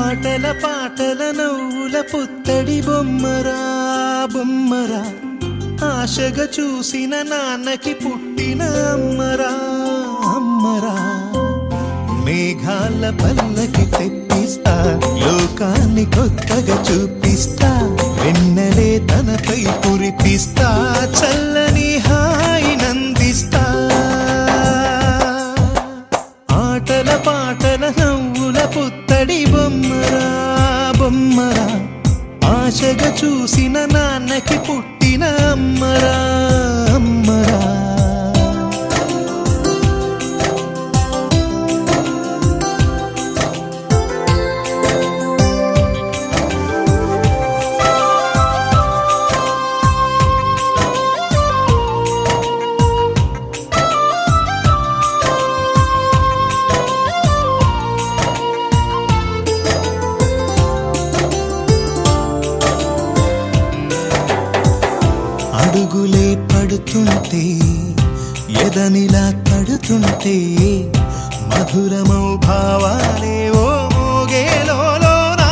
ఆటల పాటల నవ్వుల పుత్తడి బొమ్మరా బొమ్మరా, ఆశగా చూసిన నాన్నకి పుట్టిన అమ్మరా అమ్మరా. మేఘాల పల్లకి తెప్పిస్తా, లోకాన్ని కొత్తగా చూపిస్తా, వెన్నెలే తనపై కురిపిస్తా, చల్లని హాయి నందిస్తా. ఆటల పాటల నవ్వుల పుత్తడి బొమ్మరా బొమ్మరా, ఆశగా చూసిన నాన్నకి పుట్టిన అమ్మరా అమ్మరా. అడుగులే పడుతుంటే ఎదనిలా తడుతుంటే, మధురమౌ భావాలే ఓ మోగేలోనా.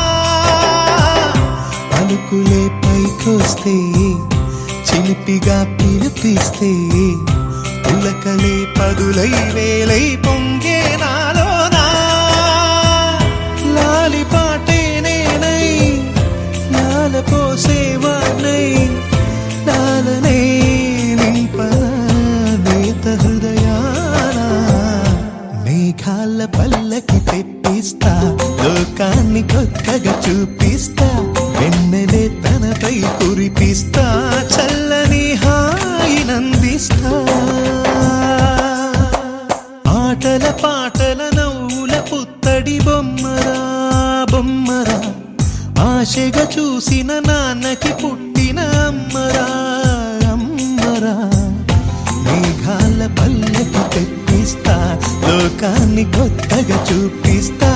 పలుకులే పైకొస్తే చిలిపిగా పిలిపిస్తే, పులకలే పదులై వేలై పొంగే నాలోనా. లాలి పాటే నేనై లాల పోసేవాణ్ణై, లాలనే నింపనేత హృదయాన. మేఘాల పల్లకి తెప్పిస్తా, లోకాన్ని కొత్తగా చూపిస్తా, వెన్నెలే తనపై కురిపిస్తా, చల్లని హాయి నందిస్తా. ఆటల పాటల నవ్వుల పుత్తడి బొమ్మరా బొమ్మరా, ఆశగా చూసిన నాన్నకి పుట్టిన అమ్మరా అమ్మరా. మేఘాల పల్లకి తెప్పిస్తా, లోకాన్ని కొత్తగా చూపిస్తా,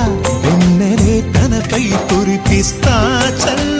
వెన్నెలే తనపై కురిపిస్తా, చల్ల